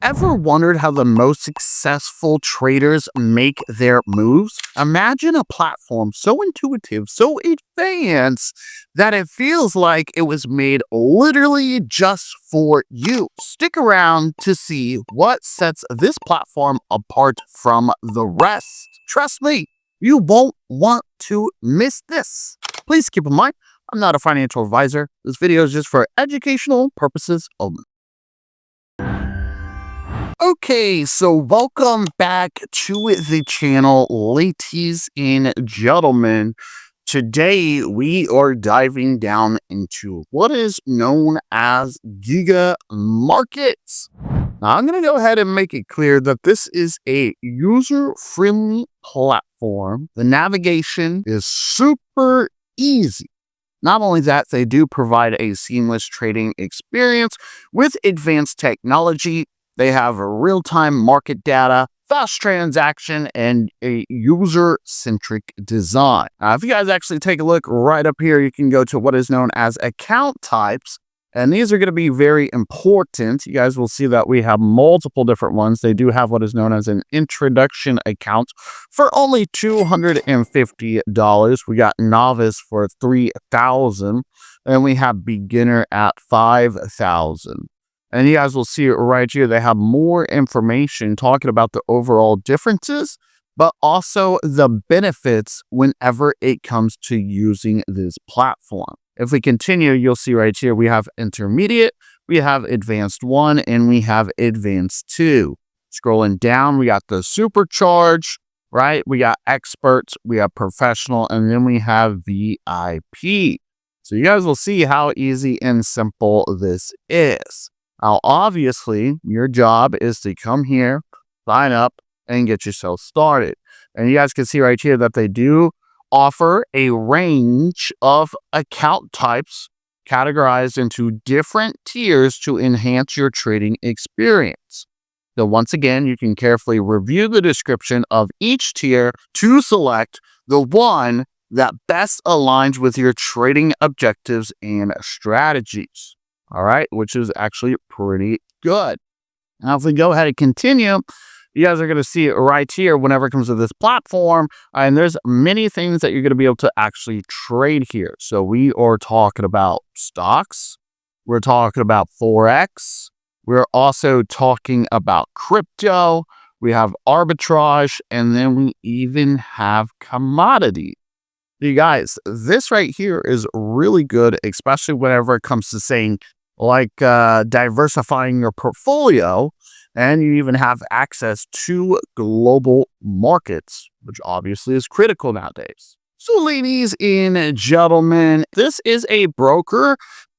Ever wondered how the most successful traders make their moves? Imagine a platform so intuitive, so advanced, that it feels like it was made literally just for you. Stick around to see what sets this platform apart from the rest. Trust me, you won't want to miss this. Please keep in mind, I'm not a financial advisor. This video is just for educational purposes only. Okay, so welcome back to the channel, ladies and gentlemen. Today, we are diving down into what is known as Giga-Markets. Now, I'm going to go ahead and make it clear that this is a user-friendly platform. The navigation is super easy. Not only that, they do provide a seamless trading experience with advanced technology. They have a real-time market data, fast transaction, and a user-centric design. Now, if you guys actually take a look right up here, you can go to what is known as account types. And these are going to be very important. You guys will see that we have multiple different ones. They do have what is known as an introduction account for only $250. We got novice for $3,000. And we have beginner at $5,000. And you guys will see it right here. They have more information talking about the overall differences, but also the benefits whenever it comes to using this platform. If we continue, you'll see right here, we have intermediate, we have advanced 1, and we have advanced 2. Scrolling down, we got the supercharge, right? We got experts, we have professional, and then we have VIP. So you guys will see how easy and simple this is. Now, obviously, your job is to come here, sign up, and get yourself started. And you guys can see right here that they do offer a range of account types categorized into different tiers to enhance your trading experience. So once again, you can carefully review the description of each tier to select the one that best aligns with your trading objectives and strategies. All right, which is actually pretty good. Now, if we go ahead and continue, you guys are going to see it right here whenever it comes to this platform. And there's many things that you're going to be able to actually trade here. So we are talking about stocks. We're talking about Forex. We're also talking about crypto. We have arbitrage. And then we even have commodity. You guys, this right here is really good, especially whenever it comes to saying like diversifying your portfolio, and you even have access to global markets, which obviously is critical nowadays. So ladies and gentlemen, this is a broker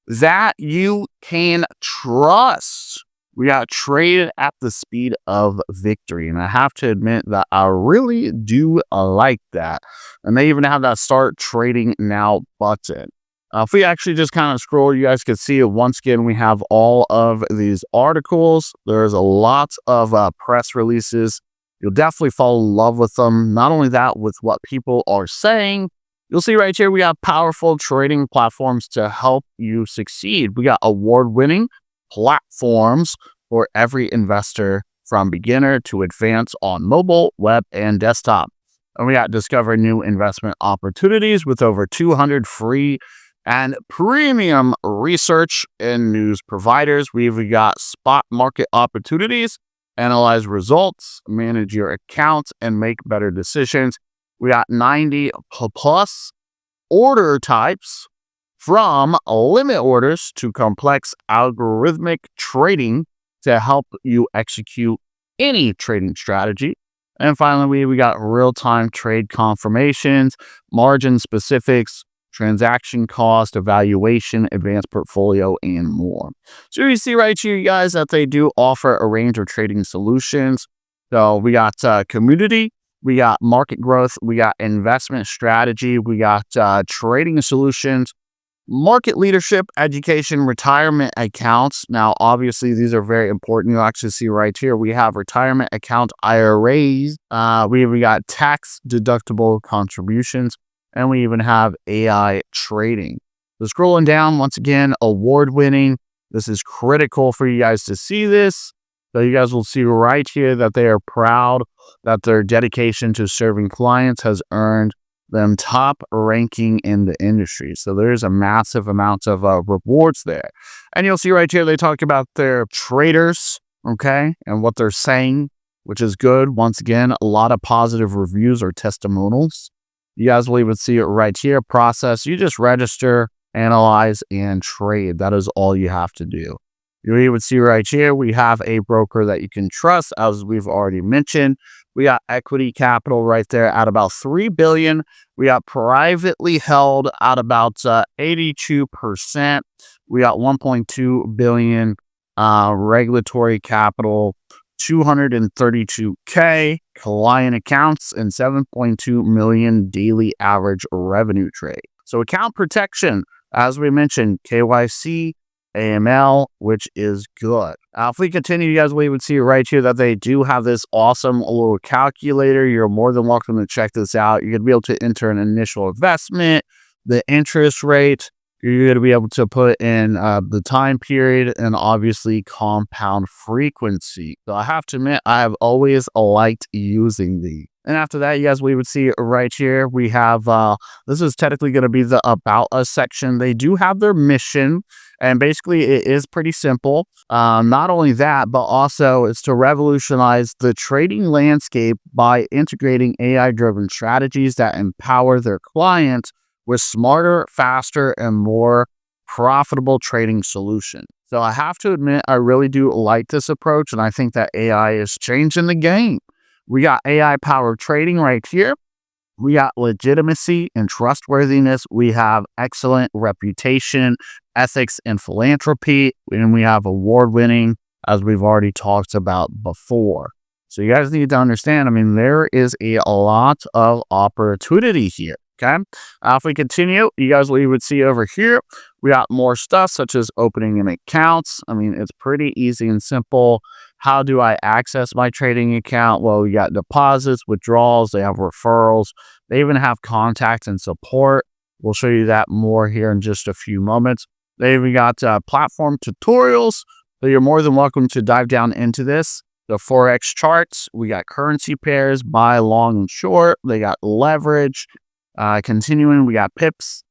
that you can trust. We got traded at the speed of victory. And I have to admit that I really do like that. And they even have that start trading now button. If we actually just kind of scroll, you guys can see it once again. We have all of these articles. There's a lot of press releases. You'll definitely fall in love with them. Not only that, with what people are saying. You'll see right here, we have powerful trading platforms to help you succeed. We got award-winning platforms for every investor from beginner to advanced on mobile, web, and desktop. And we got discover new investment opportunities with over 200 free and premium research and news providers. We've got spot market opportunities, analyze results, manage your accounts, and make better decisions. We got 90 plus order types, from limit orders to complex algorithmic trading to help you execute any trading strategy. And finally, we got real-time trade confirmations, margin specifics, transaction cost, evaluation, advanced portfolio, and more. So you see right here, you guys, that they do offer a range of trading solutions. So we got community, we got market growth, we got investment strategy, we got trading solutions, market leadership, education, retirement accounts. Now, obviously, these are very important. You'll actually see right here, we have retirement account IRAs. We got tax deductible contributions, and we even have AI trading. So scrolling down, once again, award-winning. This is critical for you guys to see this. So you guys will see right here that they are proud that their dedication to serving clients has earned them top ranking in the industry. So there's a massive amount of rewards there. And you'll see right here, they talk about their traders, okay, and what they're saying, which is good. Once again, a lot of positive reviews or testimonials. You guys will even see it right here. Process, you just register, analyze, and trade. That is all you have to do. You even see right here, we have a broker that you can trust, as we've already mentioned. We got equity capital right there at about 3 billion. We got privately held at about 82%. We got 1.2 billion regulatory capital, 232K client accounts, and 7.2 million daily average revenue trade. So account protection, as we mentioned, KYC, AML, which is good. If we continue, you guys will even see right here that they do have this awesome little calculator. You're more than welcome to check this out. You're going to be able to enter an initial investment, the interest rate. You're going to be able to put in the time period and obviously compound frequency. So I have to admit, I have always liked using these. And after that, you guys, we would see right here, we have, this is technically going to be the About Us section. They do have their mission, and basically it is pretty simple. Not only that, but also it's to revolutionize the trading landscape by integrating AI-driven strategies that empower their clients with smarter, faster, and more profitable trading solutions. So I have to admit, I really do like this approach, and I think that AI is changing the game. We got AI-powered trading right here. We got legitimacy and trustworthiness. We have excellent reputation, ethics, and philanthropy. And we have award-winning, as we've already talked about before. So you guys need to understand, I mean, there is a lot of opportunity here. Okay. If we continue, you guys will even see over here, we got more stuff such as opening an accounts. I mean, it's pretty easy and simple. How do I access my trading account? Well, we got deposits, withdrawals, they have referrals, they even have contact and support. We'll show you that more here in just a few moments. They even got platform tutorials. So you're more than welcome to dive down into this. The Forex charts, we got currency pairs, buy, long, and short. They got leverage. Continuing, we got pips,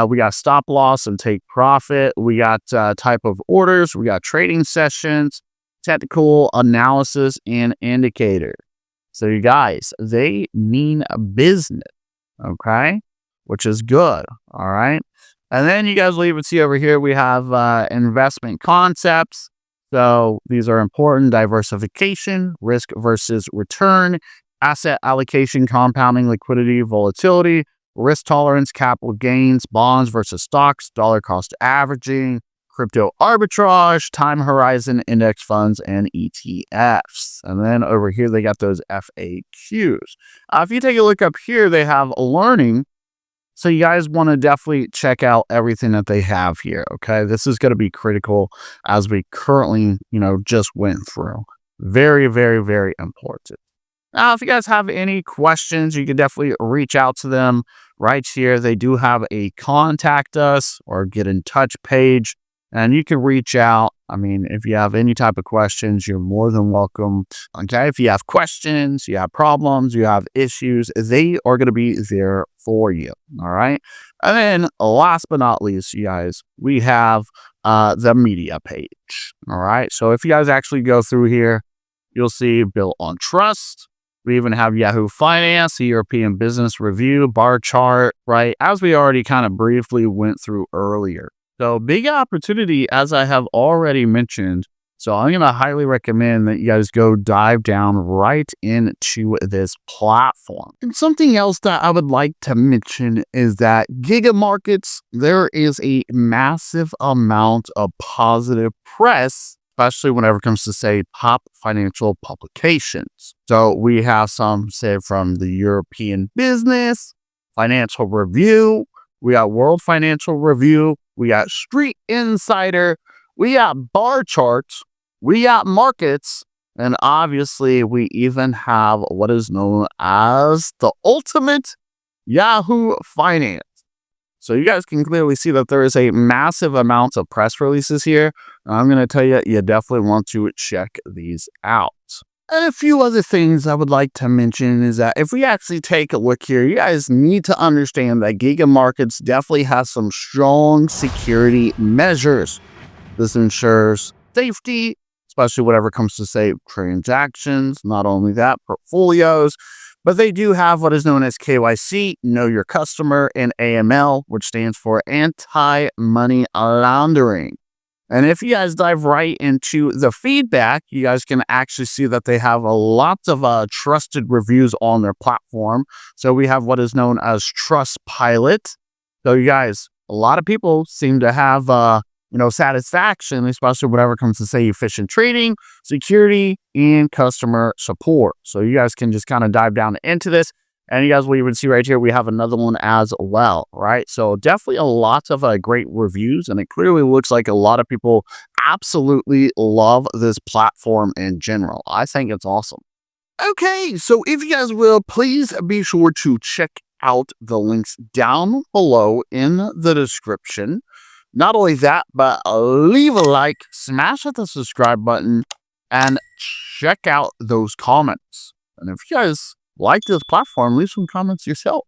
we got stop loss and take profit, we got type of orders, we got trading sessions, technical analysis, and indicator. So you guys, they mean business, okay, which is good, all right. And then you guys will even see over here, we have investment concepts. So these are important: diversification, risk versus return, asset allocation, compounding, liquidity, volatility, risk tolerance, capital gains, bonds versus stocks, dollar cost averaging, crypto arbitrage, time horizon, index funds, and ETFs. And then over here, they got those FAQs. If you take a look up here, they have learning. So you guys want to definitely check out everything that they have here, okay? This is going to be critical as we currently, just went through. Very, very, very important. Now, if you guys have any questions, you can definitely reach out to them right here. They do have a contact us or get in touch page, and you can reach out. I mean, if you have any type of questions, you're more than welcome. Okay. If you have questions, you have problems, you have issues, they are going to be there for you. All right. And then last but not least, you guys, we have the media page. All right. So if you guys actually go through here, you'll see built on trust. We even have Yahoo Finance, the European Business Review, bar chart, right? As we already kind of briefly went through earlier. So big opportunity, as I have already mentioned. So I'm going to highly recommend that you guys go dive down right into this platform. And something else that I would like to mention is that Giga-Markets, there is a massive amount of positive press, especially whenever it comes to, say, top financial publications. So we have some, say, from the European Business, Financial Review, we got World Financial Review, we got Street Insider, we got bar charts, we got markets, and obviously we even have what is known as the ultimate Yahoo Finance. So you guys can clearly see that there is a massive amount of press releases here. I'm going to tell you, you definitely want to check these out. And a few other things I would like to mention is that if we actually take a look here, you guys need to understand that Giga-Markets definitely has some strong security measures. This ensures safety, especially whenever it comes to, say, transactions. Not only that, portfolios, but they do have what is known as KYC, Know Your Customer, and AML, which stands for Anti-Money Laundering. And if you guys dive right into the feedback, you guys can actually see that they have a lot of trusted reviews on their platform. So we have what is known as Trustpilot. So you guys, a lot of people seem to have satisfaction, especially whenever it comes to, say, efficient trading, security, and customer support. So you guys can just kind of dive down into this. And you guys will even see right here, we have another one as well, right? So definitely a lot of great reviews, and it clearly looks like a lot of people absolutely love this platform in general. I think it's awesome. Okay, so if you guys will, please be sure to check out the links down below in the description. Not only that, but leave a like, smash the subscribe button, and check out those comments. And if you guys like this platform, leave some comments yourself.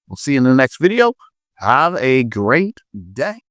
We'll see you in the next video. Have a great day.